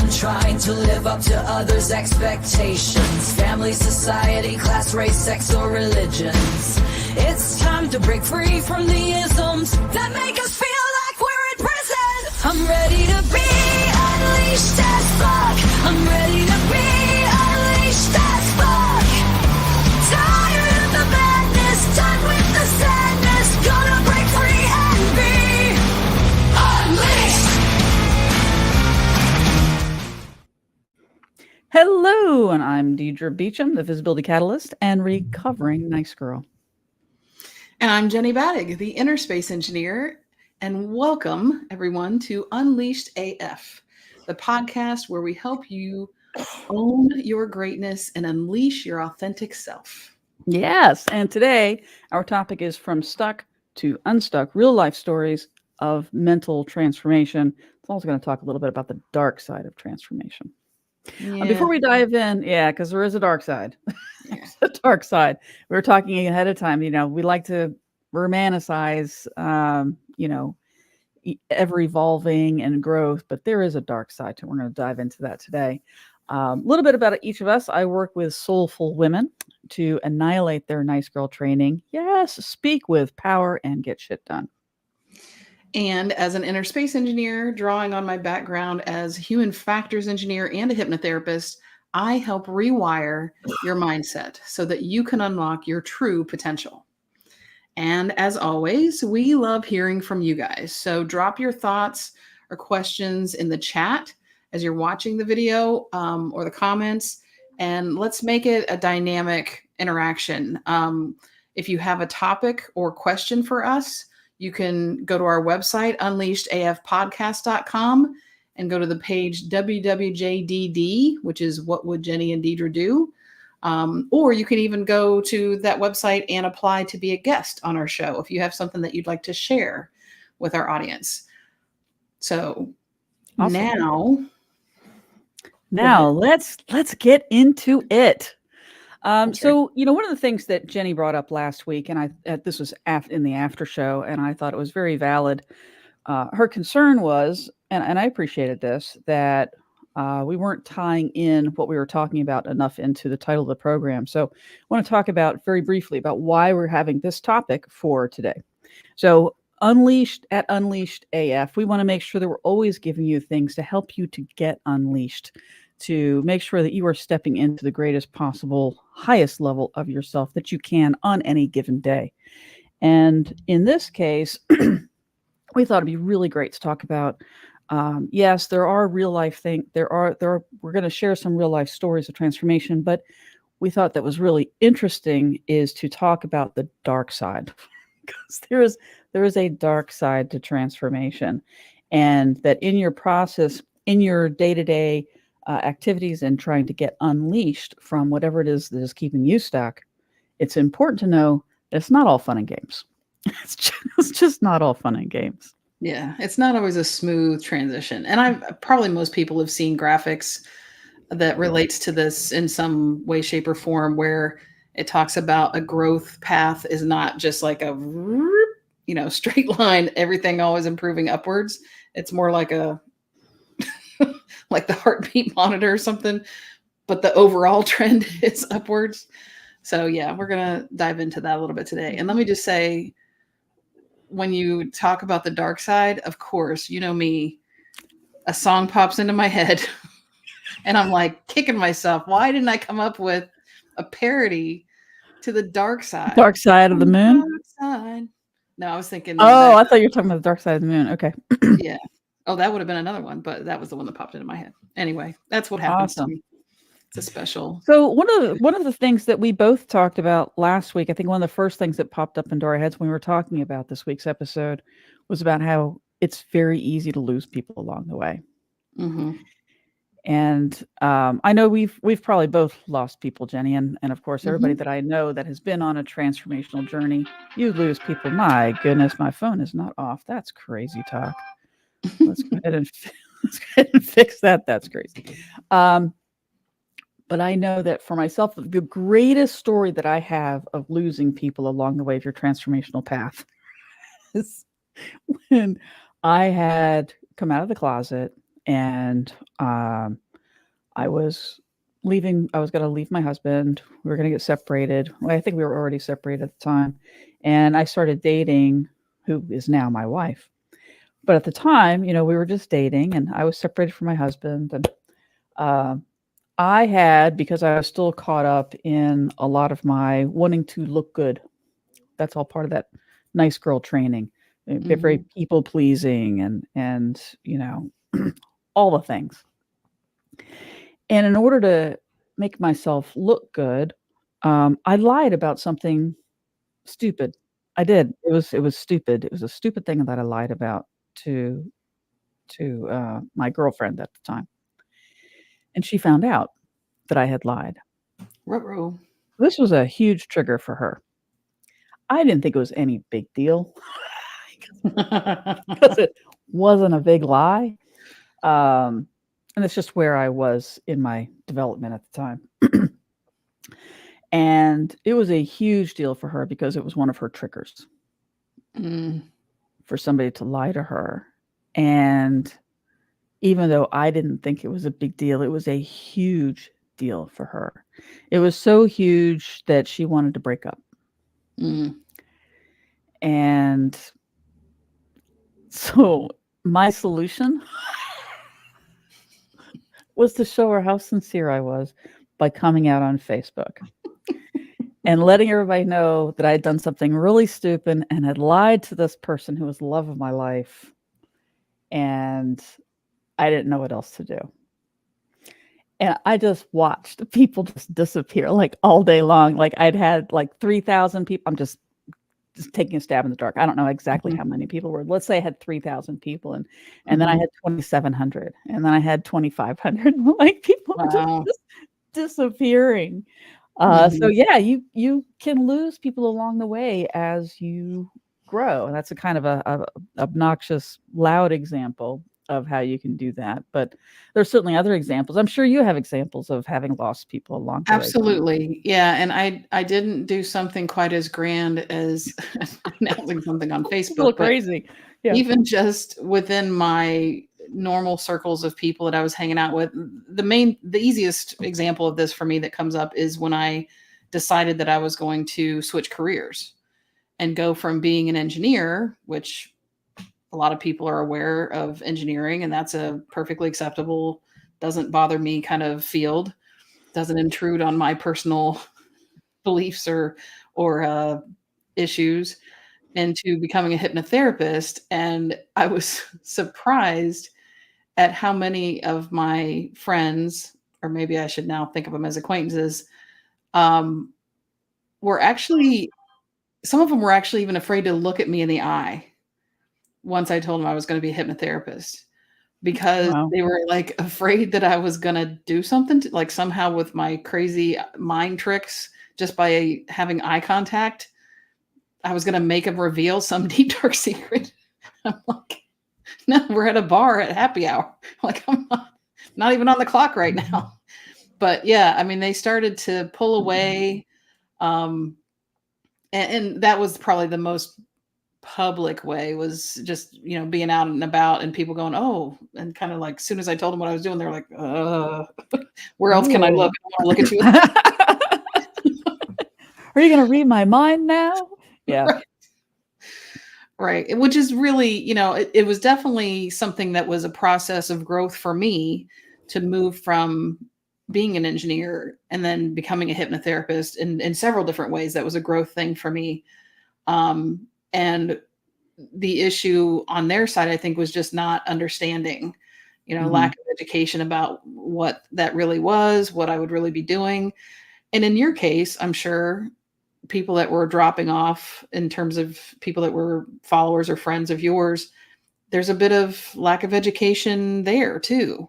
I'm trying to live up to others' expectations. Family, society, class, race, sex, or religions. It's time to break free from the isms that make us feel like we're in prison. I'm ready to be unleashed as fuck. I'm ready to be unleashed as fuck. Tired of the madness, done with the sadness. Gonna break free and be unleashed. Hello, and I'm Deidre Beecham, the Visibility Catalyst and recovering nice girl. And I'm Jenny Badig, the Inner Space Engineer, and welcome everyone to Unleashed AF, the podcast where we help you own your greatness and unleash your authentic self. Yes, and today our topic is from stuck to unstuck, real life stories of mental transformation. It's also going to talk a little bit about the dark side of transformation. Before we dive in, because there is a dark side. There's a dark side. We were talking ahead of time, we like to romanticize, ever evolving and growth, but there is a dark side to it. We're going to dive into that today. A little bit about each of us. I work with soulful women to annihilate their nice girl training. Yes, speak with power and get shit done. And as an inner space engineer, drawing on my background as human factors engineer and a hypnotherapist, I help rewire your mindset so that you can unlock your true potential. And as always, we love hearing from you guys. So drop your thoughts or questions in the chat as you're watching the video or the comments, and let's make it a dynamic interaction. If you have a topic or question for us, you can go to our website, unleashedafpodcast.com, and go to the page WWJDD, which is What Would Jenny and Deidre Do? Or you can even go to that website and apply to be a guest on our show if you have something that you'd like to share with our audience. So awesome. Now let's get into it. So, one of the things that Jenny brought up last week, and this was in the after show, and I thought it was very valid. Her concern was, and I appreciated this, that we weren't tying in what we were talking about enough into the title of the program. So I want to talk about very briefly about why we're having this topic for today. So Unleashed AF, we want to make sure that we're always giving you things to help you to get unleashed, to make sure that you are stepping into the greatest possible, highest level of yourself that you can on any given day. And in this case, we thought it'd be really great to talk about, yes, there are real life things, we're going to share some real life stories of transformation, but we thought that was really interesting is to talk about the dark side, because there is a dark side to transformation, and that in your process, in your day-to-day activities and trying to get unleashed from whatever it is that is keeping you stuck, it's important to know that it's not all fun and games. It's just not all fun and games. Yeah, it's not always a smooth transition. And probably most people have seen graphics that relates to this in some way, shape, or form, where it talks about a growth path is not just like a straight line, everything always improving upwards. It's more like like the heartbeat monitor or something, but the overall trend is upwards. So yeah, we're going to dive into that a little bit today. And let me just say, when you talk about the dark side, of course, you know me, a song pops into my head and I'm like kicking myself. Why didn't I come up with a parody to the dark side? Dark Side of the Moon? Dark side. No, I was thinking. Oh, I thought you were talking about the Dark Side of the Moon. Okay. Yeah. Oh, that would have been another one, but that was the one that popped into my head. Anyway, that's what happens to me. It's a special. So one of the things that we both talked about last week, I think one of the first things that popped up into our heads when we were talking about this week's episode was about how it's very easy to lose people along the way. Mm-hmm. And I know we've probably both lost people, Jenny, and of course everybody that I know that has been on a transformational journey, you lose people. My goodness, my phone is not off. That's crazy talk. Let's go ahead and fix that. That's crazy. But I know that for myself, the greatest story that I have of losing people along the way of your transformational path is when I had come out of the closet. and I was leaving. I was going to leave my husband. We were going to get separated. Well, I think we were already separated at the time, and I started dating who is now my wife. But at the time, we were just dating, and I was separated from my husband, and uh, I had, because I was still caught up in a lot of my wanting to look good. That's all part of that nice girl training. Very people pleasing and all the things. And in order to make myself look good, I lied about something stupid. I did. It was stupid. It was a stupid thing that I lied about to my girlfriend at the time, and she found out that I had lied. Ruh-roh. This was a huge trigger for her. I didn't think it was any big deal because it wasn't a big lie. And it's just where I was in my development at the time. And it was a huge deal for her because it was one of her triggers for somebody to lie to her. And even though I didn't think it was a big deal, it was a huge deal for her. It was so huge that she wanted to break up. And so my solution was to show her how sincere I was by coming out on Facebook and letting everybody know that I had done something really stupid and had lied to this person who was the love of my life. And I didn't know what else to do. And I just watched people just disappear like all day long. Like I'd had like 3,000 people. I'm just taking a stab in the dark. I don't know exactly how many people were. Let's say I had 3,000 people, and then I had 2,700, and then I had 2,500. Like people just disappearing. So yeah, you can lose people along the way as you grow. That's a kind of a obnoxious, loud example of how you can do that. But there's certainly other examples. I'm sure you have examples of having lost people along the way. Absolutely. Yeah. And I didn't do something quite as grand as announcing something on Facebook. Crazy. Yeah. Even just within my normal circles of people that I was hanging out with, the easiest example of this for me that comes up is when I decided that I was going to switch careers and go from being an engineer, which a lot of people are aware of engineering, and that's a perfectly acceptable, doesn't bother me kind of field, doesn't intrude on my personal beliefs or issues, into becoming a hypnotherapist. And I was surprised at how many of my friends, or maybe I should now think of them as acquaintances, were actually, some of them were actually even afraid to look at me in the eye once I told them I was going to be a hypnotherapist, because they were like afraid that I was going to do something like somehow with my crazy mind tricks, just by having eye contact, I was going to make them reveal some deep dark secret. I'm like, no, we're at a bar at happy hour. Like, I'm not even on the clock right now. But yeah, I mean, they started to pull away. And that was probably the most public way, was just, being out and about and people going, oh, and kind of like, as soon as I told them what I was doing, they're like, where else can I look? I want to look at you. Are you going to read my mind now? Yeah. Right. Which is really, it was definitely something that was a process of growth for me, to move from being an engineer and then becoming a hypnotherapist in several different ways. That was a growth thing for me. And the issue on their side, I think, was just not understanding, lack of education about what that really was, what I would really be doing. And in your case, I'm sure people that were dropping off, in terms of people that were followers or friends of yours, there's a bit of lack of education there too,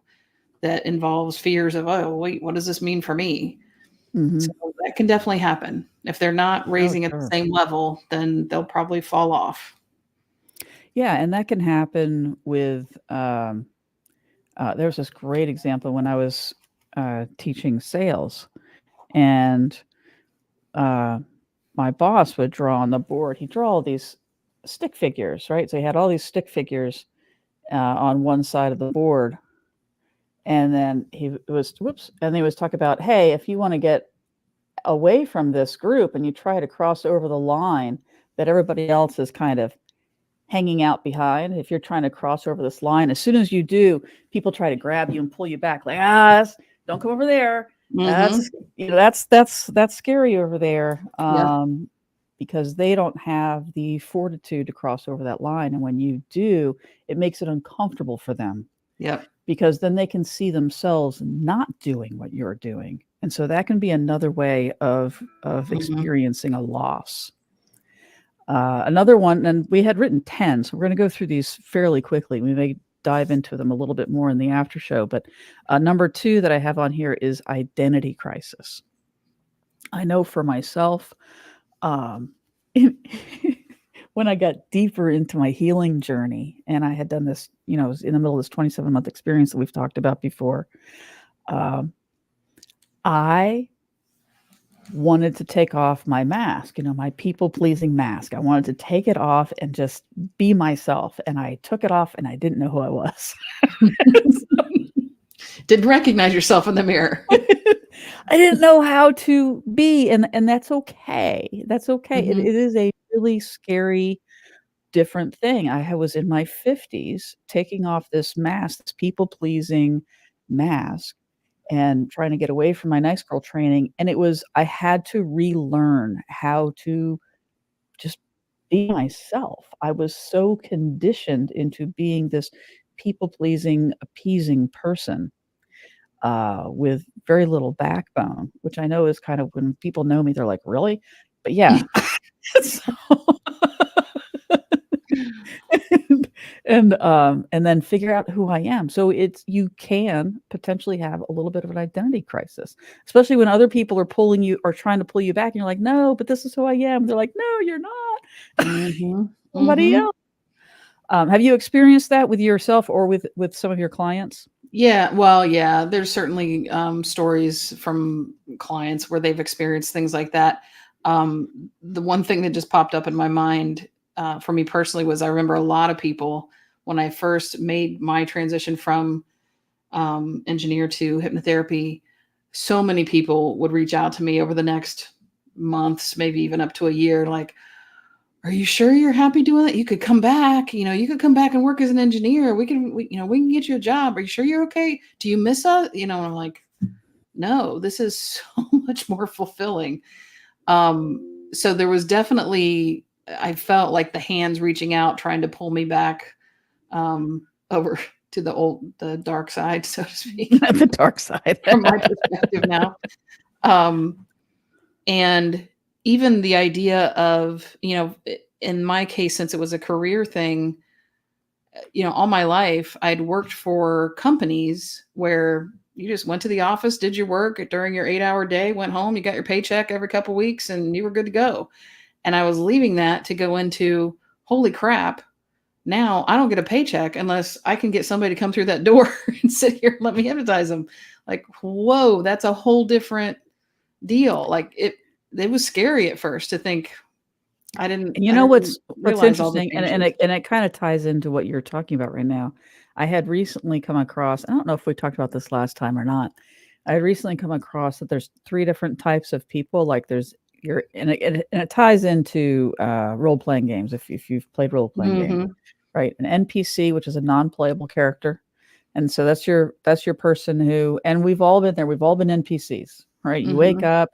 that involves fears of, oh, wait, what does this mean for me? So that can definitely happen. If they're not raising at the same level, then they'll probably fall off. Yeah. And that can happen with, there was this great example when I was teaching sales, and my boss would draw on the board. He'd draw all these stick figures, right? So he had all these stick figures on one side of the board, And then he was talking about, hey, if you want to get away from this group and you try to cross over the line that everybody else is kind of hanging out behind, if you're trying to cross over this line, as soon as you do, people try to grab you and pull you back, like, don't come over there. That's that's scary over there. Because they don't have the fortitude to cross over that line. And when you do, it makes it uncomfortable for them. Yep. Because then they can see themselves not doing what you're doing. And so that can be another way of experiencing a loss. Another one, and we had written 10, so we're going to go through these fairly quickly. We may dive into them a little bit more in the after show, but number 2 that I have on here is identity crisis. I know for myself, when I got deeper into my healing journey, and I had done this, in the middle of this 27-month experience that we've talked about before, I wanted to take off my mask, my people-pleasing mask. I wanted to take it off and just be myself. And I took it off and I didn't know who I was. Didn't recognize yourself in the mirror. I didn't know how to be. And that's okay. That's okay. It is a really scary, different thing. I was in my 50s taking off this mask, this people-pleasing mask, and trying to get away from my nice girl training. And I had to relearn how to just be myself. I was so conditioned into being this people-pleasing, appeasing person with very little backbone, which I know is kind of, when people know me, they're like, really? But yeah. And then figure out who I am. So you can potentially have a little bit of an identity crisis, especially when other people are trying to pull you back, and you're like, no, but this is who I am. They're like, no, you're not. Somebody else. Have you experienced that with yourself or with some of your clients? Yeah, well, yeah, there's certainly stories from clients where they've experienced things like that. The one thing that just popped up in my mind for me personally was, I remember a lot of people, when I first made my transition from engineer to hypnotherapy, so many people would reach out to me over the next months, maybe even up to a year, like, are you sure you're happy doing that? You could come back, you could come back and work as an engineer. We can get you a job. Are you sure you're okay? Do you miss us? And I'm like, no, this is so much more fulfilling. So there was definitely, I felt like the hands reaching out, trying to pull me back over to the dark side, so to speak. The dark side. From my perspective now. And even the idea of, in my case, since it was a career thing, all my life, I'd worked for companies where you just went to the office, did your work during your 8-hour day, went home, you got your paycheck every couple of weeks, and you were good to go. And I was leaving that to go into, holy crap, now I don't get a paycheck unless I can get somebody to come through that door and sit here and let me hypnotize them. Like, whoa, that's a whole different deal. Like, it was scary at first to think. I didn't. What's interesting, and it kind of ties into what you're talking about right now. I had recently come across, I don't know if we talked about this last time or not. I had recently come across that there's 3 different types of people. Like and it ties into role-playing games. If you've played role-playing games, right? An NPC, which is a non-playable character. And so that's your person who, and we've all been there. We've all been NPCs, right? You wake up,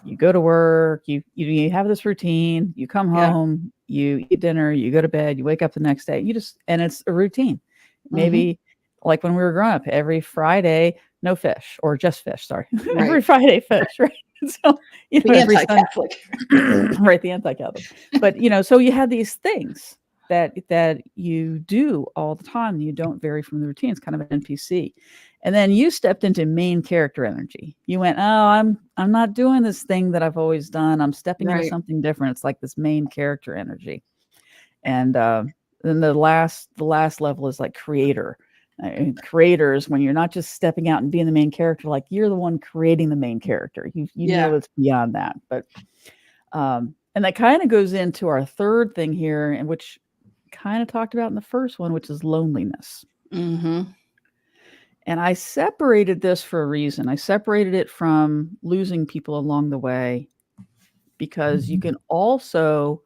you go to work, you have this routine, you come home, you eat dinner, you go to bed, you wake up the next day, and it's a routine. Maybe like when we were growing up, every Friday, no fish, or just fish, sorry. Right. Every Friday, fish, right? So, the anti-Catholic. Right, the anti-Catholic. But, so you had these things that you do all the time, and you don't vary from the routine. It's kind of an NPC. And then you stepped into main character energy. You went, oh, I'm not doing this thing that I've always done. I'm stepping into something different. It's like this main character energy. And then the last level is like creator. Creators, when you're not just stepping out and being the main character, like you're the one creating the main character. You know it's beyond that. But and that kind of goes into our third thing here, and which kind of talked about in the first one, which is loneliness. And I separated this for a reason. I separated it from losing people along the way, because you can also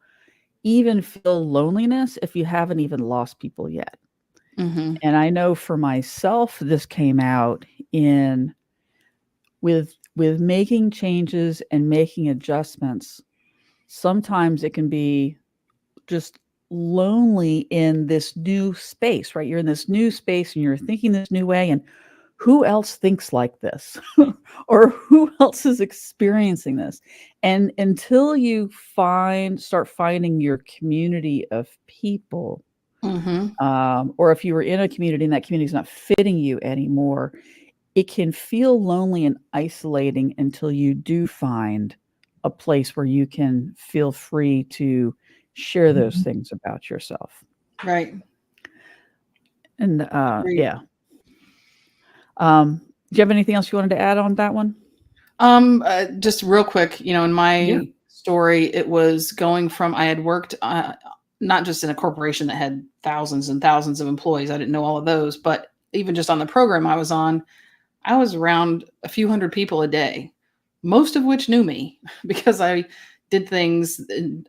even feel loneliness if you haven't even lost people yet. Mm-hmm. And I know for myself, this came out in with making changes and making adjustments. Sometimes it can be just lonely in this new space, right? You're in this new space and you're thinking this new way, and who else thinks like this? Or who else is experiencing this? And until you start finding your community of people, Mm-hmm. or if you were in a community and that community is not fitting you anymore, it can feel lonely and isolating until you do find a place where you can feel free to share those things about yourself. Right. And Agreed. yeah. Do you have anything else you wanted to add on that one? Just real quick, in Yeah. my story, it was going from I had worked not just in a corporation that had thousands and thousands of employees. I didn't know all of those, but even just on the program I was on, I was around a few hundred people a day, most of which knew me because I did things.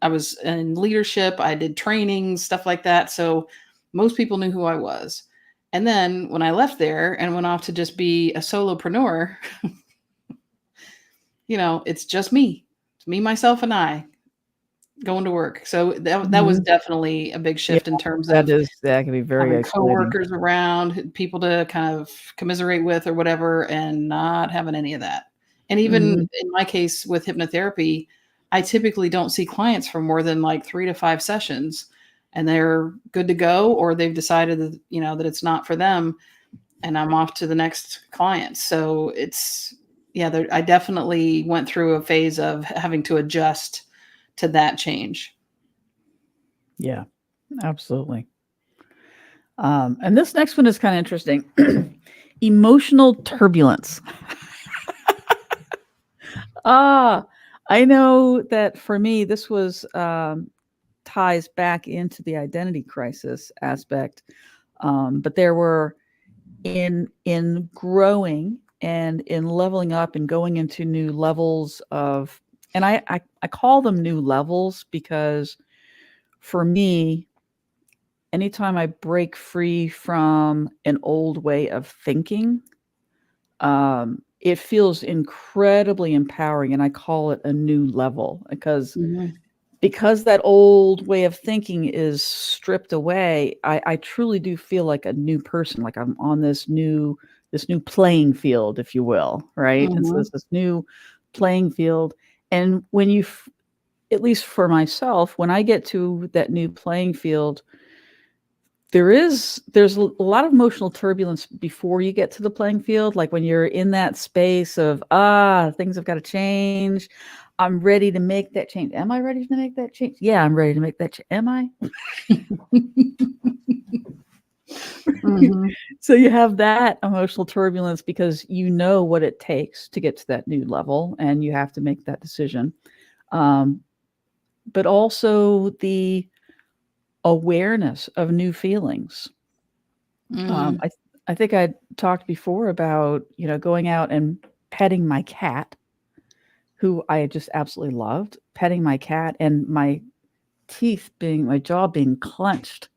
I was in leadership, I did training, stuff like that. So most people knew who I was. And then when I left there and went off to just be a solopreneur, it's just me. It's me, myself, and I going to work. So that was Mhm. definitely a big Yeah, shift in terms of that can be very having isolating. coworkers around, people to kind of commiserate with or whatever, and not having any of that. And even Mhm. in my case with hypnotherapy, I typically don't see clients for more than like 3 to 5 sessions, and they're good to go, or they've decided that, that it's not for them, and I'm off to the next client. So I definitely went through a phase of having to adjust to that change. Yeah, absolutely. And this next one is kind of interesting. Emotional turbulence. Ah, I know that for me, this was ties back into the identity crisis aspect. But there were in growing and in leveling up and going into new levels of, and I call them new levels because for me, anytime I break free from an old way of thinking, it feels incredibly empowering, and I call it a new level Mhm. because that old way of thinking is stripped away. I truly do feel like a new person, like I'm on this new playing field, if you will, right? And so Mhm. there's this new playing field, and when at least for myself, when I get to that new playing field, there's a lot of emotional turbulence before you get to the playing field, like when you're in that space of, things have gotta change. I'm ready to make that change. Am I ready to make that change? Yeah, I'm ready to make that change. Am I? Mhm. So you have that emotional turbulence because you know what it takes to get to that new level, and you have to make that decision. Um, but also the awareness of new feelings. Mhm. I think I talked before about, going out and petting my cat, who I just absolutely loved, petting my cat and my jaw being clenched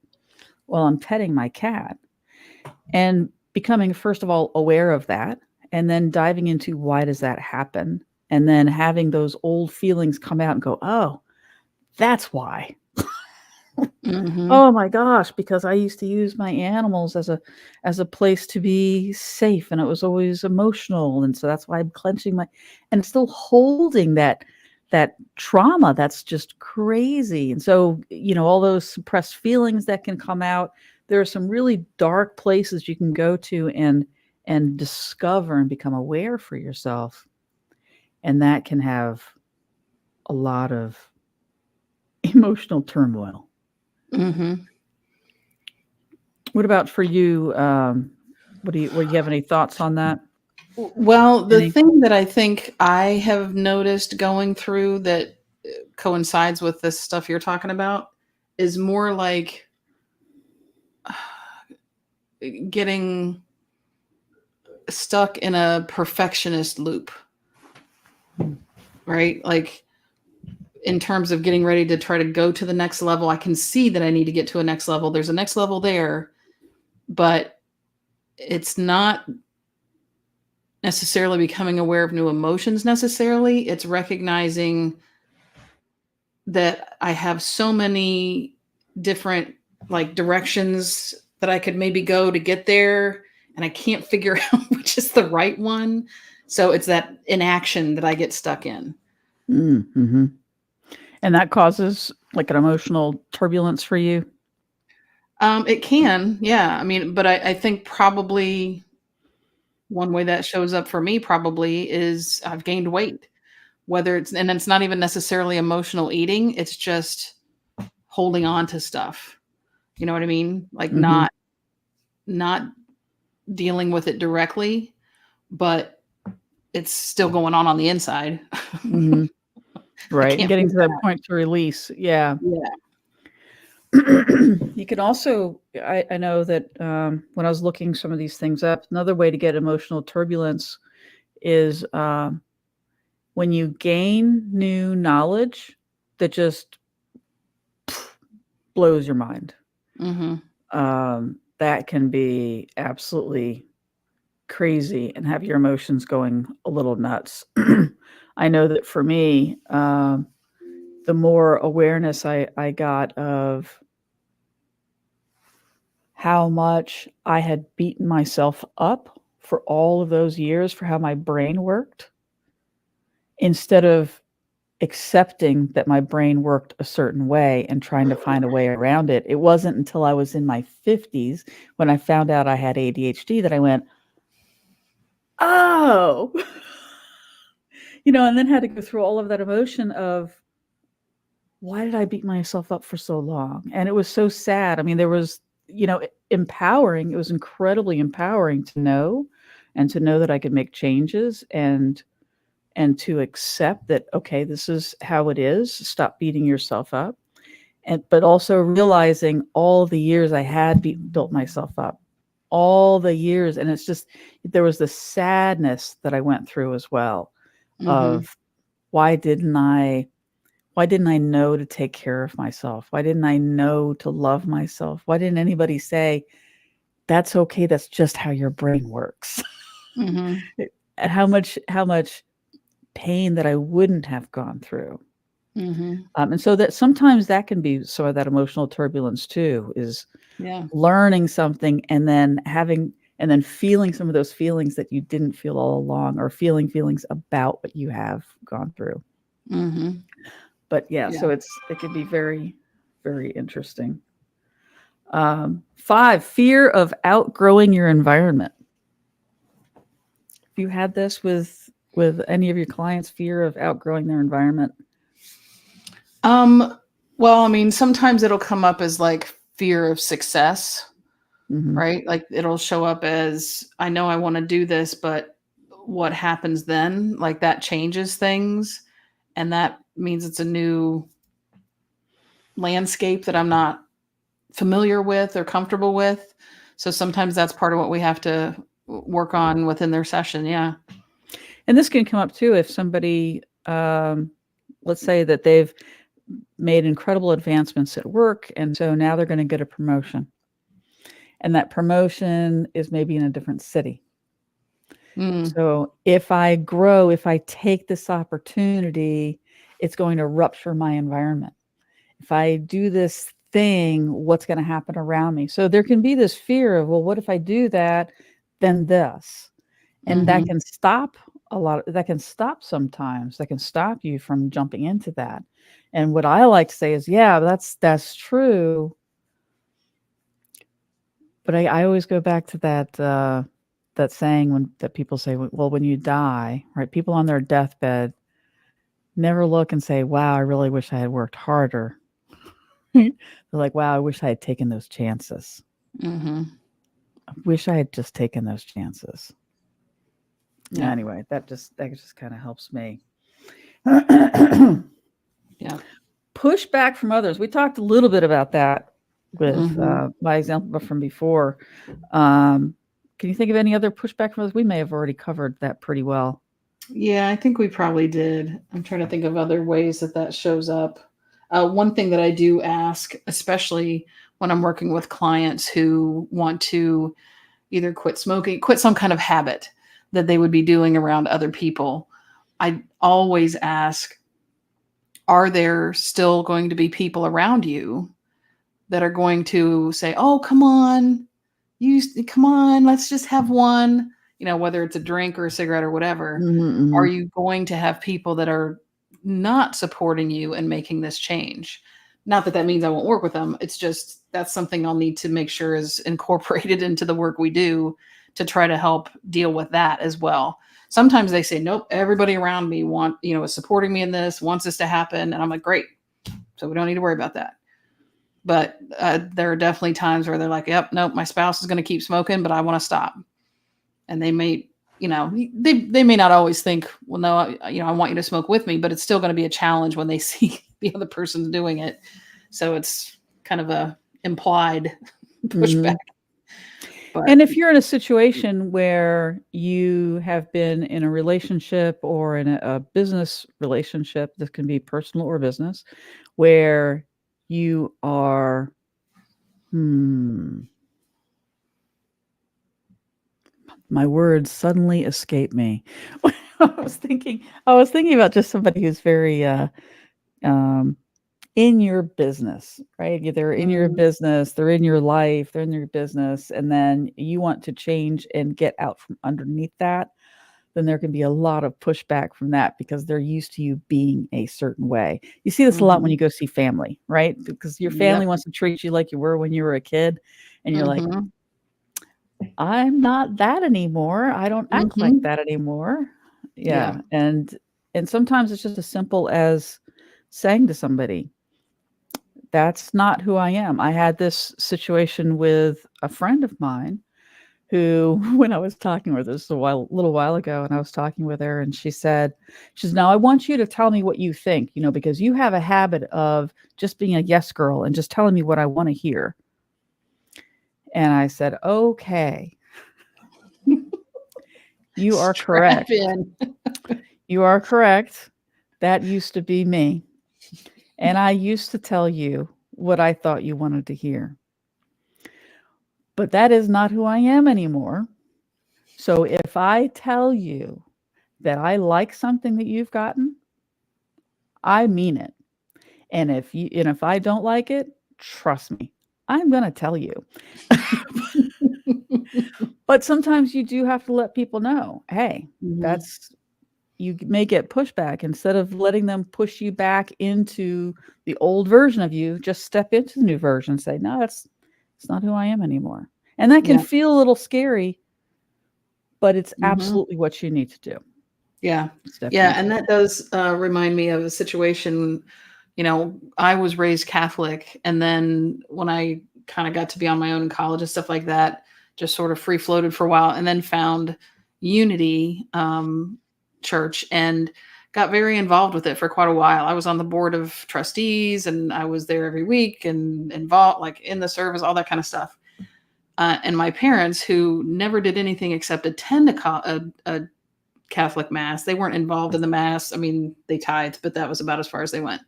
while I'm petting my cat, and becoming, first of all, aware of that, and then diving into why does that happen? And then having those old feelings come out and go, oh, that's why. Mhm. Oh my gosh, because I used to use my animals as a place to be safe, and it was always emotional, and so that's why I'm clenching my and still holding that trauma that's just crazy. And so, all those suppressed feelings that can come out, there are some really dark places you can go to and discover and become aware for yourself, and that can have a lot of emotional turmoil. Mhm. What about for you? What do you have any thoughts on that? Well, the Any? thing that I think I have noticed going through that coincides with this stuff you're talking about is more like getting stuck in a perfectionist loop, right? Like in terms of getting ready to try to go to the next level, I can see that I need to get to a next level. There's a next level there, but it's not necessarily becoming aware of new emotions necessarily. It's recognizing that I have so many different like directions that I could maybe go to get there, and I can't figure out which is the right one. So it's that inaction that I get stuck in. Mm-hmm. And that causes like an emotional turbulence for you? It can, yeah. I mean, but I think probably one way that shows up for me probably is I've gained weight. Whether it's not even necessarily emotional eating, it's just holding on to stuff. You know what I mean? Like Mm-hmm. not dealing with it directly, but it's still going on the inside. Mm-hmm. I Right. And can't getting feel to that that. point to release. Yeah. Yeah. You can also, I know that when I was looking some of these things up, another way to get emotional turbulence is when you gain new knowledge that just blows your mind. Mhm. That can be absolutely crazy and have your emotions going a little nuts. I know that for me, the more awareness I got of how much I had beaten myself up for all of those years for how my brain worked, instead of accepting that my brain worked a certain way and trying to find a way around it. It wasn't until I was in my 50s when I found out I had ADHD that I went, oh, and then had to go through all of that emotion of, why did I beat myself up for so long? And it was so sad. I mean, there was, empowering. It was incredibly empowering to know, and to know that I could make changes, and to accept that, okay, this is how it is. Stop beating yourself up. But also realizing all the years I had built myself up, all the years. And it's just, there was the sadness that I went through as well Mhm. of, why didn't I know to take care of myself? Why didn't I know to love myself? Why didn't anybody say, that's okay, that's just how your brain works? Mhm. And how much pain that I wouldn't have gone through. Mhm. And so that sometimes that can be some of that emotional turbulence too, is Yeah. learning something and then feeling some of those feelings that you didn't feel all along, or feeling feelings about what you have gone through. Mhm. But yeah, Yeah. so it can be very, very interesting. 5, fear of outgrowing your environment. Have you had this with any of your clients, fear of outgrowing their environment? Well, I mean, sometimes it'll come up as like fear of success, Mm-hmm. right? Like it'll show up as I know I want to do this, but what happens then? Like that changes things, and that means it's a new landscape that I'm not familiar with or comfortable with. So sometimes that's part of what we have to work on within their session. Yeah. And this can come up too if somebody, let's say that they've made incredible advancements at work, and so now they're going to get a promotion. And that promotion is maybe in a different city. Mm. So if I take this opportunity, it's going to rupture my environment. If I do this thing, what's going to happen around me? So there can be this fear of, well, what if I do that, then this? And that Mhm. can stop sometimes. That can stop you from jumping into that. And what I like to say is, yeah, that's true. But I always go back to that saying that people say, well, when you die, right? People on their deathbed never look and say, wow, I really wish I had worked harder. They're like, wow, I wish I had taken those chances. Mhm. I wish I had just taken those chances. Yeah. Anyway, that just kind of helps me. Yeah. Pushback from others. We talked a little bit about that with Mhm. my example from before. Um, Can you think of any other pushback from others? We may have already covered that pretty well. Yeah, I think we probably did. I'm trying to think of other ways that shows up. One thing that I do ask, especially when I'm working with clients who want to either quit smoking, quit some kind of habit that they would be doing around other people, I always ask, are there still going to be people around you that are going to say, "Oh, come on, come on, let's just have one," whether it's a drink or a cigarette or whatever. Are Mm-hmm. you going to have people that are not supporting you and making this change? Not that that means I won't work with them. It's just that's something I'll need to make sure is incorporated into the work we do to try to help deal with that as well. Sometimes they say, "Nope, everybody around me is supporting me in this, wants this to happen." And I'm like, "Great. So we don't need to worry about that." But there are definitely times where they're like, "Yep, nope, my spouse is going to keep smoking, but I want to stop." And they may, they may not always think, "Well, no, I want you to smoke with me," but it's still going to be a challenge when they see the other person's doing it. So it's kind of a implied Mm-hmm. pushback. But And if you're in a situation where you have been in a relationship or in a business relationship, this can be personal or business, where you are, my words suddenly escape me. I was thinking about just somebody who's very in your business, right? They're in your business, they're in your life, they're in your business, and then you want to change and get out from underneath that. Then there can be a lot of pushback from that because they're used to you being a certain way. You see this a lot when you go see family, right? Because your family yep. wants to treat you like you were when you were a kid, and you're like, Mhm. I'm not that anymore. I don't act like Mhm. that anymore. Yeah. Yeah, and sometimes it's just as simple as saying to somebody, that's not who I am. I had this situation with a friend of mine who, when I was talking with her, this was little while ago, and I was talking with her, and she said, "Now I want you to tell me what you think, because you have a habit of just being a yes girl and just telling me what I want to hear." And I said, "Okay, you are Strap correct. in. You are correct. That used to be me. And I used to tell you what I thought you wanted to hear. But that is not who I am anymore. So if I tell you that I like something that you've gotten, I mean it. And if I don't like it, trust me, I'm going to tell you." But sometimes you do have to let people know, hey, Mhm. that's you may get pushback. Instead of letting them push you back into the old version of you, just step into the new version and say, no, it's not who I am anymore. And that can Yeah. feel a little scary, but it's Mhm. absolutely what you need to do. Yeah. Step Yeah, into and it. that does remind me of a situation. I was raised Catholic, and then when I kind of got to be on my own in college and stuff like that, just sort of free floated for a while, and then found Unity Church and got very involved with it for quite a while. I was on the board of trustees, and I was there every week and involved, like in the service, all that kind of stuff. And my parents, who never did anything except attend a Catholic mass. They weren't involved in the mass. I mean, they tithed, but that was about as far as they went.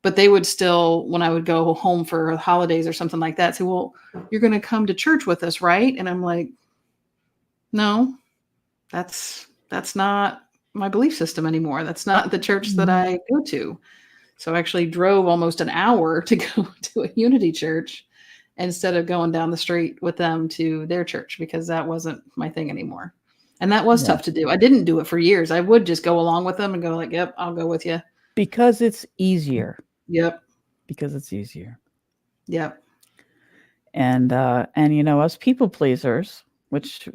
But they would still, when I would go home for holidays or something like that, say, "Well, you're going to come to church with us, right?" And I'm like, "No, that's not my belief system anymore. That's not the church that Mhm. I go to." So I actually drove almost an hour to go to a Unity church instead of going down the street with them to their church because that wasn't my thing anymore. And that was Yeah. tough to do. I didn't do it for years. I would just go along with them and go like, "Yep, I'll go with you." Because it's easier. Yep. Because it's easier. Yep. And us people pleasers, which,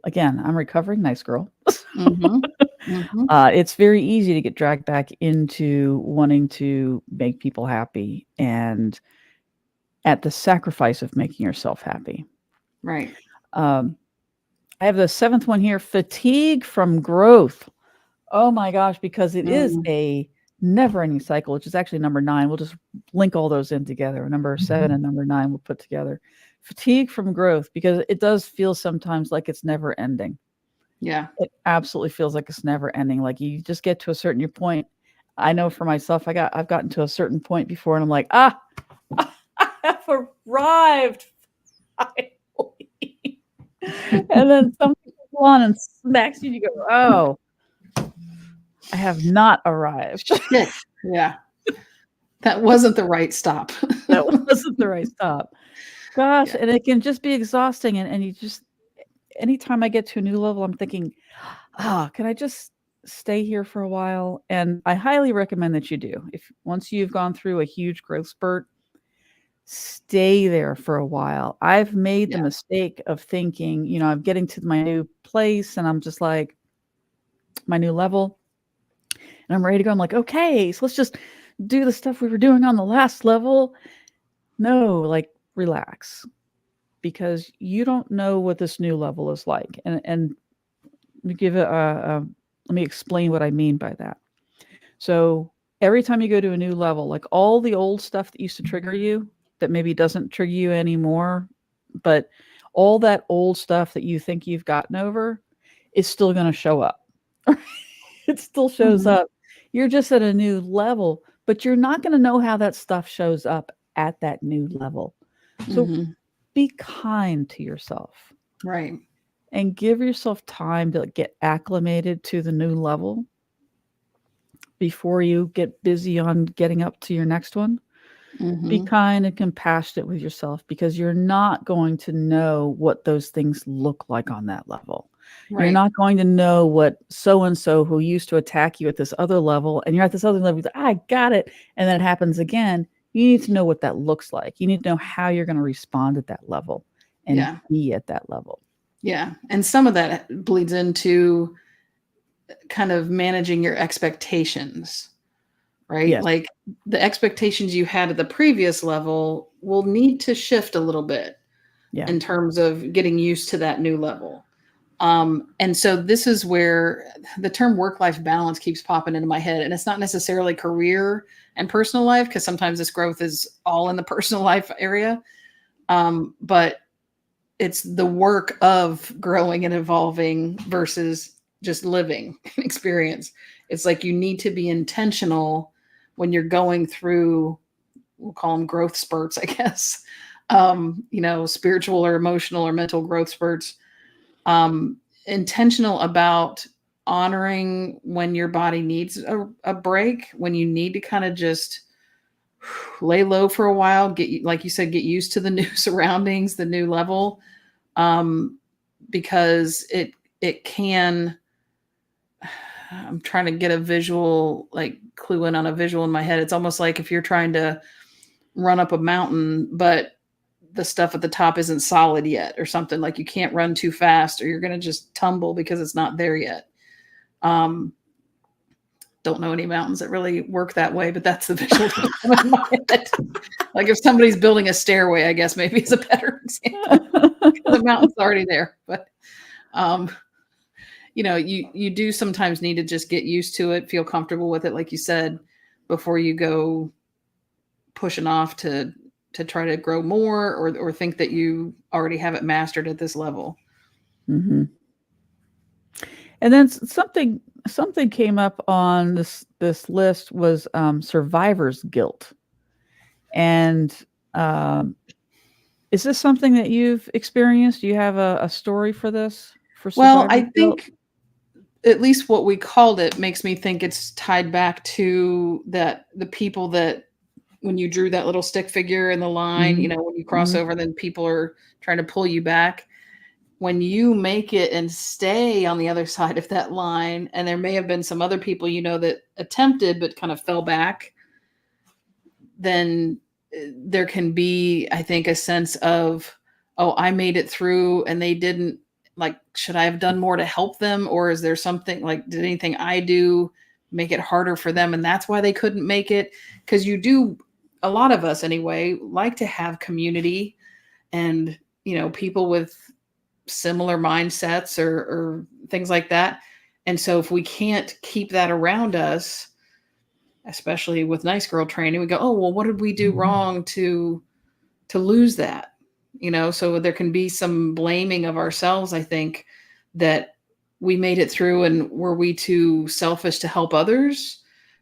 again, I'm a recovering nice girl. Mhm. Mhm. It's very easy to get dragged back into wanting to make people happy and at the sacrifice of making yourself happy. Right. Um, I have the seventh one here, fatigue from growth. Oh my gosh, because it is Mm. a never-ending cycle, which is actually number 9. We'll just link all those in together. Number 7 and number 9 we'll put together. fatigue from growth, because it does feel sometimes like it's never ending. Yeah. It absolutely feels like it's never ending. Like you just get to a certain point. I know for myself, I've gotten to a certain point before, and I'm like, I have arrived finally. And then something comes on and smacks you, and you go, oh, I have not arrived. Shit. Yeah. That wasn't the right stop. That wasn't the right stop. Gosh, Yeah. and it can just be exhausting, and you just, anytime I get to a new level, I'm thinking, can I just stay here for a while? And I highly recommend that you do. If once you've gone through a huge growth spurt, stay there for a while. I've made the Yeah. mistake of thinking, I'm getting to my new place, and I'm just like, my new level, and I'm ready to go. I'm like, okay, so let's just do the stuff we were doing on the last level. No, like, relax, because you don't know what this new level is like. And let me let me explain what I mean by that. So every time you go to a new level, like all the old stuff that used to trigger you, that maybe doesn't trigger you anymore, but all that old stuff that you think you've gotten over is still going to show up. It still shows Mhm. up. You're just at a new level, but you're not going to know how that stuff shows up at that new level. So Mhm. be kind to yourself Right. and give yourself time to get acclimated to the new level before you get busy on getting up to your next one. Be Mhm. kind and compassionate with yourself, because you're not going to know what those things look like on that level. You're Right. not going to know what so and so who used to attack you at this other level, and you're at this other level, I got it, and then it happens again. You need to know what that looks like. You need to know how you're going to respond at that level and Yeah. be at that level. Yeah. And some of that bleeds into kind of managing your expectations, right? Yes. Like the expectations you had at the previous level will need to shift a little bit Yeah. in terms of getting used to that new level. And so this is where the term work-life balance keeps popping into my head. And it's not necessarily career and personal life, because sometimes this growth is all in the personal life area. But it's the work of growing and evolving versus just living experience. It's like you need to be intentional when you're going through, we'll call them growth spurts, I guess. Spiritual or emotional or mental growth spurts. Intentional about honoring when your body needs a break, when you need to kind of just lay low for a while, like you said, get used to the new surroundings, the new level, because it can. I'm trying to get a visual, like clue in on a visual in my head. It's almost like if you're trying to run up a mountain, but the stuff at the top isn't solid yet or something, like you can't run too fast or you're going to just tumble because it's not there yet. Don't know any mountains that really work that way, but that's the visual in my head. Like if somebody's building a stairway, I guess maybe is a better example. The mountain's already there, but you do sometimes need to just get used to it, feel comfortable with it, like you said, before you go pushing off to try to grow more or think that you already have it mastered at this level. Mm-hmm. And then something came up on this list was survivor's guilt. And is this something that you've experienced? Do you have a story for this? For Well, I survivor's guilt? think at least what we called it makes me think it's tied back to that the people that when you drew that little stick figure in the line, Mhm. when you cross Mhm. over, then people are trying to pull you back. When you make it and stay on the other side of that line, and there may have been some other people that attempted but kind of fell back, then there can be, I think, a sense of, oh, I made it through and they didn't. Like, should I have done more to help them? Or is there something like, did anything I do make it harder for them? And that's why they couldn't make it? Because a lot of us anyway, like to have community and, people with similar mindsets or things like that. And so if we can't keep that around us, especially with nice girl training, we go, oh, well, what did we do wrong to lose that? so there can be some blaming of ourselves, I think, that we made it through, and were we too selfish to help others,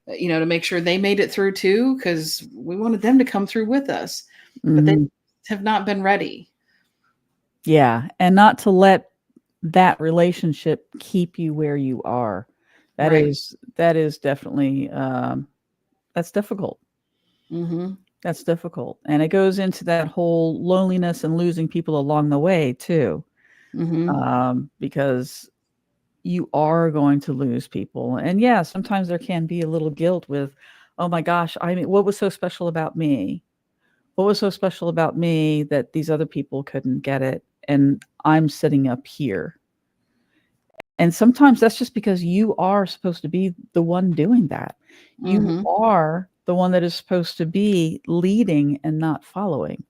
to make sure they made it through too, because we wanted them to come through with us, but they have not been ready. Yeah. And not to let that relationship keep you where you are. That Right. is definitely, that's difficult. Mm-hmm. That's difficult. And it goes into that whole loneliness and losing people along the way too. Mm-hmm. Because you are going to lose people. And yeah, sometimes there can be a little guilt with, oh my gosh, I mean, what was so special about me? What was so special about me that these other people couldn't get it? And I'm sitting up here. And sometimes that's just because you are supposed to be the one doing that. You Mm-hmm. are the one that is supposed to be leading and not following.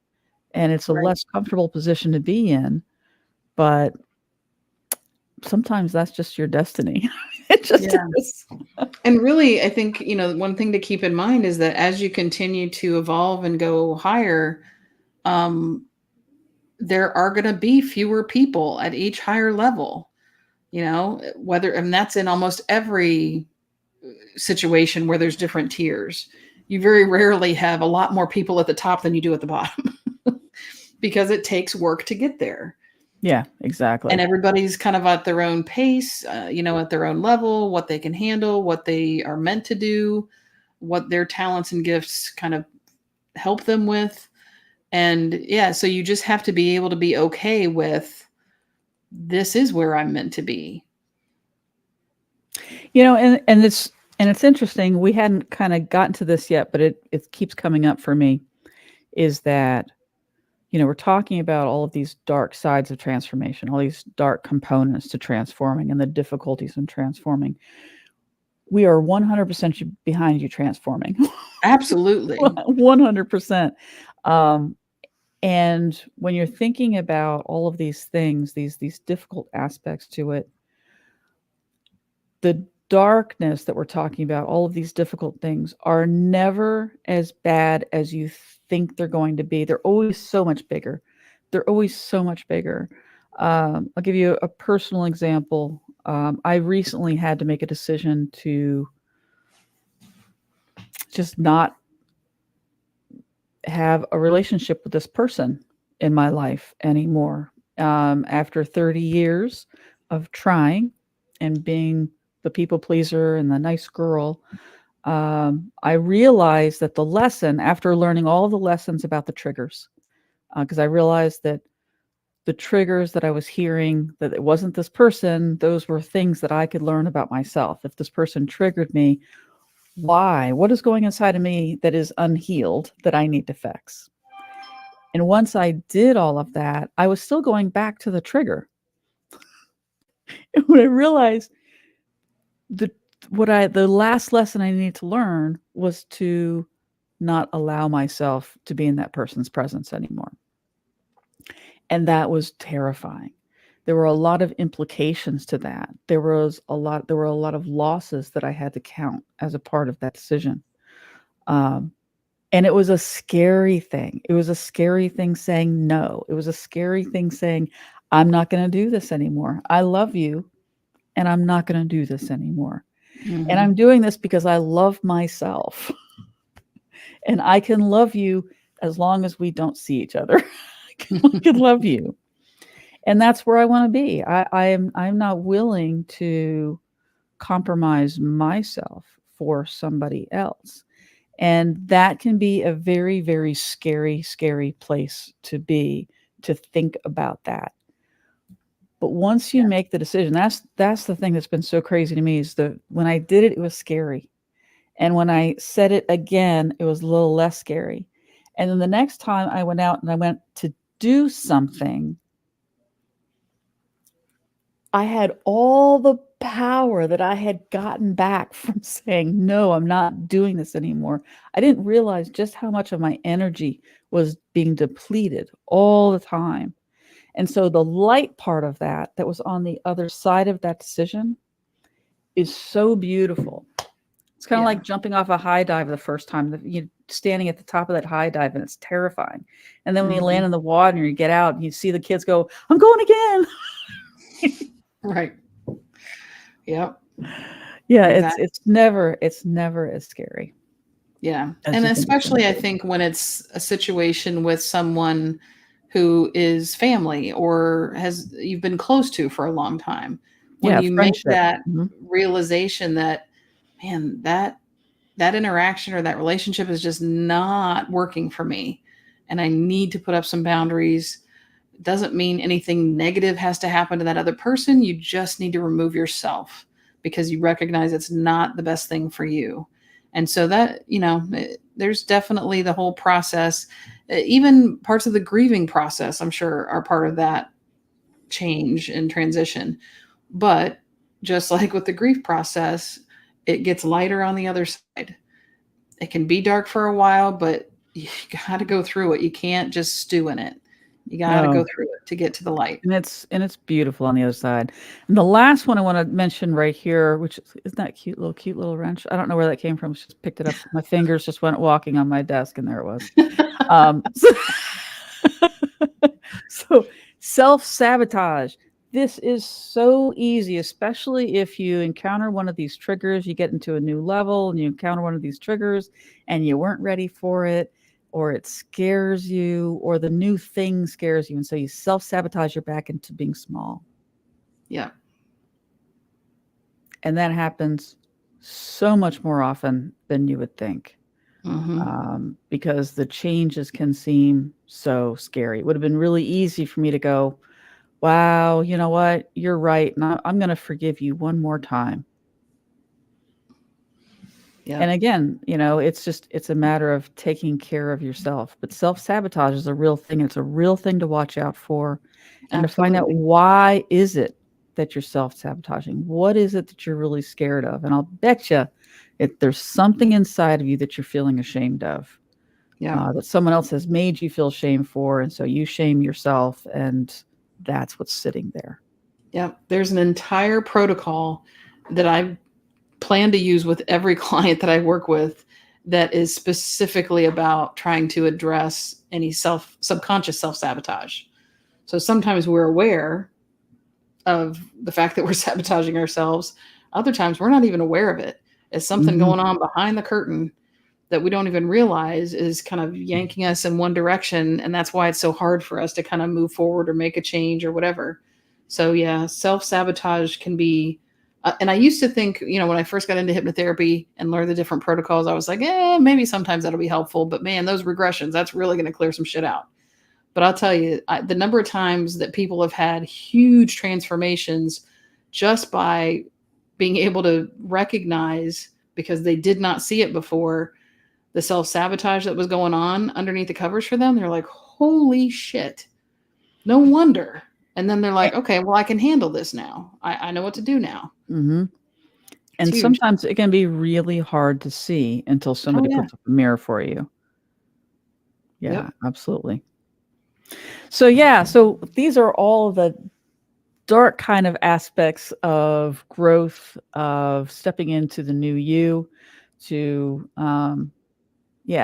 And it's a Right. less comfortable position to be in, but sometimes that's just your destiny. It just Yeah. is. And really, I think, one thing to keep in mind is that as you continue to evolve and go higher, um, there are going to be fewer people at each higher level, and that's in almost every situation where there's different tiers. You very rarely have a lot more people at the top than you do at the bottom because it takes work to get there. Yeah, And exactly. everybody's kind of at their own pace, at their own level, what they can handle, what they are meant to do, what their talents and gifts kind of help them with. And yeah, so you just have to be able to be okay with, this is where I'm meant to be. And it's interesting. We hadn't kind of gotten to this yet, but it keeps coming up for me. Is that we're talking about all of these dark sides of transformation, all these dark components to transforming, and the difficulties in transforming. We are 100% behind you transforming. Absolutely. 100%. And when you're thinking about all of these things, these difficult aspects to it, the darkness that we're talking about, all of these difficult things are never as bad as you think they're going to be. They're always so much bigger. They're always so much bigger. I'll give you a personal example. I recently had to make a decision to just not have a relationship with this person in my life anymore. After 30 years of trying and being the people pleaser and the nice girl, I realized that the lesson, after learning all the lessons about the triggers, because I realized that the triggers that I was hearing, that it wasn't this person, those were things that I could learn about myself. If this person triggered me, why? What is going inside of me that is unhealed that I need to fix? And once I did all of that, I was still going back to the trigger. And when I realized the the last lesson I needed to learn was to not allow myself to be in that person's presence anymore. And that was terrifying. There were a lot of implications to that. There were a lot of losses that I had to count as a part of that decision. And it was a scary thing. It was a scary thing saying no. It was a scary thing saying, I'm not going to do this anymore. I love you, and I'm not going to do this anymore. Mm-hmm. And I'm doing this because I love myself. And I can love you as long as we don't see each other. I can love you. And that's where I want to be. I'm not willing to compromise myself for somebody else. And that can be a very, very scary, scary place to be, to think about that. But once you make the decision, that's the thing that's been so crazy to me, is when I did it, it was scary. And when I said it again, it was a little less scary. And then the next time I went out and I went to do something, I had all the power that I had gotten back from saying, no, I'm not doing this anymore. I didn't realize just how much of my energy was being depleted all the time. And so the light part of that was on the other side of that decision is so beautiful. It's kind of Yeah. like jumping off a high dive the first time. You're standing at the top of that high dive, and it's terrifying. And then when you land in the water and you get out, and you see the kids go, "I'm going again." Right. Yep. Yeah, Exactly. it's never as scary Yeah. as And you think it's gonna especially I be. think when it's a situation with someone who is family or has you've been close to for a long time, when Yeah, you make friendship. that Mhm. realization that, man, that interaction or that relationship is just not working for me and I need to put up some boundaries. Doesn't mean anything negative has to happen to that other person. You just need to remove yourself because you recognize it's not the best thing for you. And so that, there's definitely the whole process. Even parts of the grieving process, I'm sure, are part of that change and transition. But just like with the grief process, it gets lighter on the other side. It can be dark for a while, but you got to go through it. You can't just stew in it. You got to go No. through it to get to the light. And it's beautiful on the other side. And the last one I wanna mention right here, which isn't that cute little wrench? I don't know where that came from, just picked it up. My fingers just went walking on my desk, and there it was. So so self-sabotage. This is so easy, especially if you encounter one of these triggers, you get into a new level and you encounter one of these triggers and you weren't ready for it, or it scares you, or the new thing scares you. And so you self-sabotage your back into being small. Yeah. And that happens so much more often than you would think. Because the changes can seem so scary. It would have been really easy for me to go, wow, you know what? You're right. And I'm going to forgive you one more time. Yeah. And again, it's a matter of taking care of yourself. But self-sabotage is a real thing. It's a real thing to watch out for and to find out, Absolutely. why is it that you're self-sabotaging? What is it that you're really scared of? And I'll bet you there's something inside of you that you're feeling ashamed of. Yeah. That someone else has made you feel shame for, and so you shame yourself, and that's what's sitting there. Yeah. There's an entire protocol that I plan to use with every client that I work with that is specifically about trying to address any subconscious self-sabotage. So sometimes we're aware of the fact that we're sabotaging ourselves. Other times we're not even aware of it. It's something Mhm. going on behind the curtain that we don't even realize is kind of yanking us in one direction. And that's why it's so hard for us to kind of move forward or make a change or whatever. So, yeah, self sabotage can be. And I used to think, when I first got into hypnotherapy and learned the different protocols, I was like, maybe sometimes that'll be helpful. But man, those regressions, that's really going to clear some shit out. But I'll tell you, the number of times that people have had huge transformations just by being able to recognize, because they did not see it before, the self-sabotage that was going on underneath the covers for them. They're like, holy shit, no wonder. And then they're like, okay, well, I can handle this now. I know what to do now. Mhm. It's And huge. sometimes it can be really hard to see until Oh, somebody yeah. puts up a mirror for you. Yeah, Yep. absolutely. So these are all the dark kind of aspects of growth, of stepping into the new you, to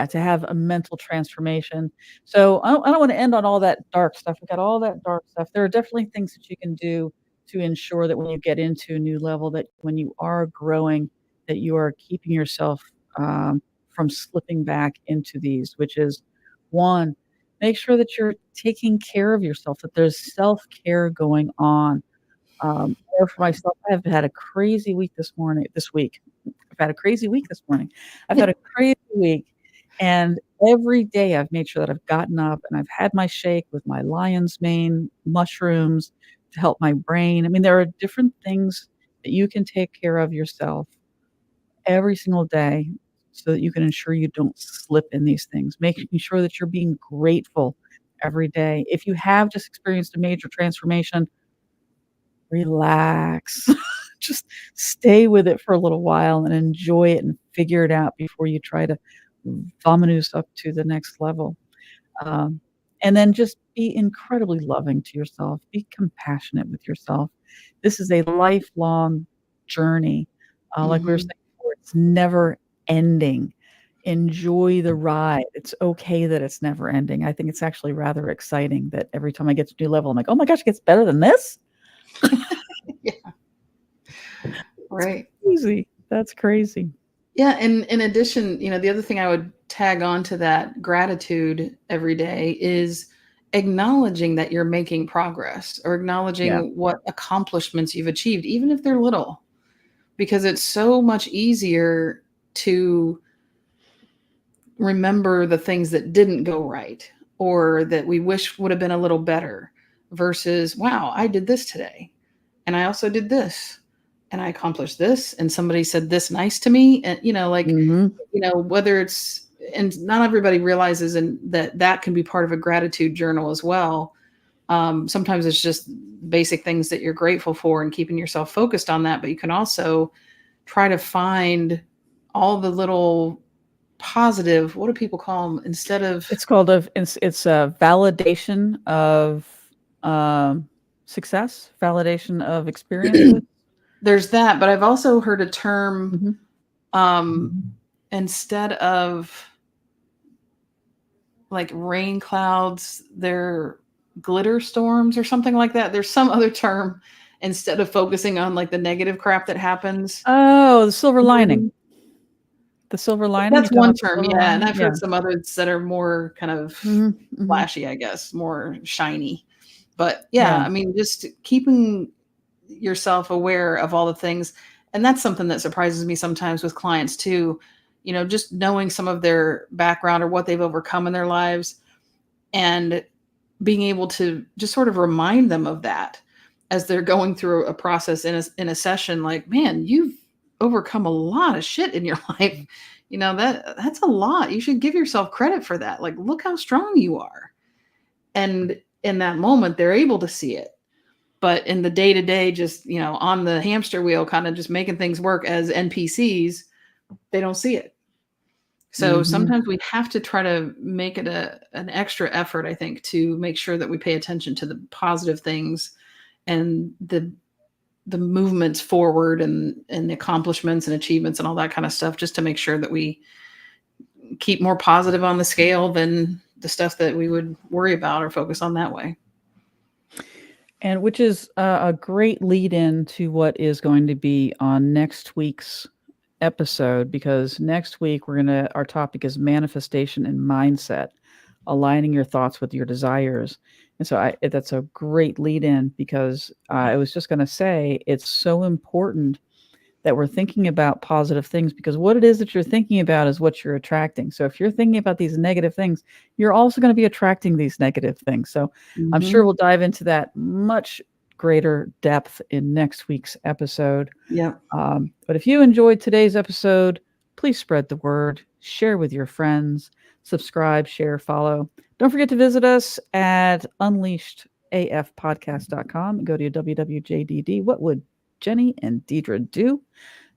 to have a mental transformation. So I don't want to end on all that dark stuff. We got all that dark stuff. There are definitely things that you can do to ensure that when you get into a new level, that when you are growing, that you are keeping yourself from slipping back into these. Which is, one, make sure that you're taking care of yourself. That there's self care going on. I know for myself, I have had a crazy week this morning. This week, I've had a crazy week this morning. I've had a crazy week, and every day I've made sure that I've gotten up and I've had my shake with my lion's mane mushrooms to help my brain. I mean, there are different things that you can take care of yourself every single day so that you can ensure you don't slip in these things. Making sure that you're being grateful every day. If you have just experienced a major transformation, relax. Just stay with it for a little while and enjoy it and figure it out before you try to vomanose up to the next level. Um, and then just be incredibly loving to yourself. Be compassionate with yourself. This is a lifelong journey. Like we were Hmm. saying before, It's never ending. Enjoy the ride. It's okay that it's never ending. I think it's actually rather exciting that every time I get to a new level, I'm like, oh my gosh, it gets better than this. Yeah. Right. Crazy. That's crazy. Yeah. And in addition, the other thing I would tag on to that gratitude every day is acknowledging that you're making progress or acknowledging what accomplishments you've achieved, even if they're little, because it's so much easier to remember the things that didn't go right or that we wish would have been a little better versus, wow, I did this today. And I also did this and I accomplished this. And somebody said this nice to me. And, whether it's, and not everybody realizes that can be part of a gratitude journal as well. Sometimes it's just basic things that you're grateful for and keeping yourself focused on that. But you can also try to find all the little positive, what do people call them instead of? It's called it's a validation of success, validation of experiences. There's that, but I've also heard a term instead of like rain clouds, they're glitter storms or something like that. There's some other term instead of focusing on like the negative crap that happens. Oh, the silver lining. The silver lining. That's one term, yeah. And I've heard some others that are more kind of flashy, I guess, more shiny. But yeah, I mean, just keeping yourself aware of all the things. And that's something that surprises me sometimes with clients too. Just knowing some of their background or what they've overcome in their lives and being able to just sort of remind them of that as they're going through a process in a session, like, man, you've overcome a lot of shit in your life. That's a lot. You should give yourself credit for that. Like, look how strong you are. And in that moment, they're able to see it. But in the day-to-day, just, on the hamster wheel, kind of just making things work as NPCs, they don't see it. So sometimes we have to try to make it an extra effort, I think, to make sure that we pay attention to the positive things and the movements forward and the accomplishments and achievements and all that kind of stuff, just to make sure that we keep more positive on the scale than the stuff that we would worry about or focus on that way. And which is a great lead in to what is going to be on next week's episode, because next week our topic is manifestation and mindset, aligning your thoughts with your desires. And so that's a great lead in, because I was just going to say it's so important that we're thinking about positive things, because what it is that you're thinking about is what you're attracting. So if you're thinking about these negative things, you're also going to be attracting these negative things. So I'm sure we'll dive into that much greater depth in next week's episode. Yeah. But if you enjoyed today's episode, please spread the word, share with your friends, subscribe, share, follow. Don't forget to visit us at unleashedafpodcast.com and go to WWJDD. What would Jenny and Deidre do?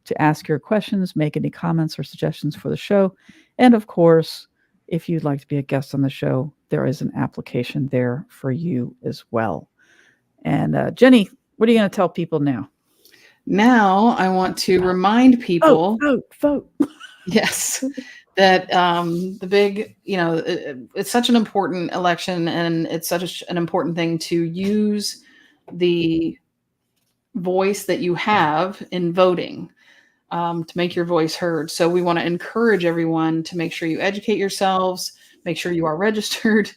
To ask your questions, make any comments or suggestions for the show. And of course, if you'd like to be a guest on the show, there is an application there for you as well. And Jenny, what are you going to tell people now? Now I want to remind people. Vote. Yes. That the big, it's such an important election, and it's such an important thing to use the voice that you have in voting to make your voice heard. So we want to encourage everyone to make sure you educate yourselves, make sure you are registered,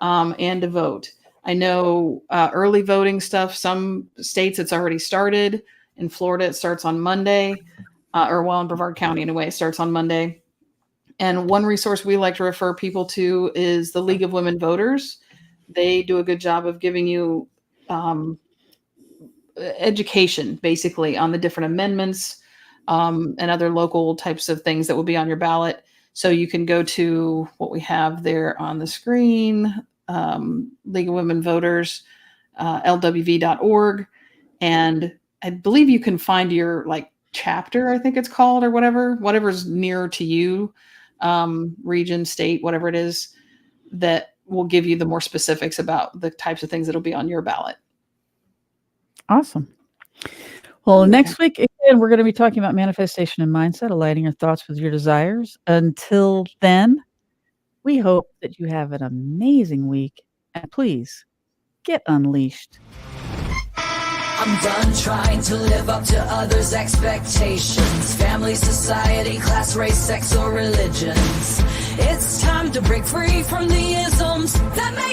and to vote. I know early voting stuff, some states it's already started. In Florida, it starts on Monday, in Brevard County anyway, it starts on Monday. And one resource we like to refer people to is the League of Women Voters. They do a good job of giving you education, basically, on the different amendments and other local types of things that will be on your ballot. So you can go to what we have there on the screen, League of Women Voters, lwv.org. And I believe you can find your chapter, I think it's called, or whatever's near to you, region, state, whatever it is, that will give you the more specifics about the types of things that'll be on your ballot. Awesome. Well, next week, And we're going to be talking about manifestation and mindset, aligning your thoughts with your desires. Until then, we hope that you have an amazing week. And please get unleashed. I'm done trying to live up to others' expectations. Family, society, class, race, sex, or religions. It's time to break free from the isms that make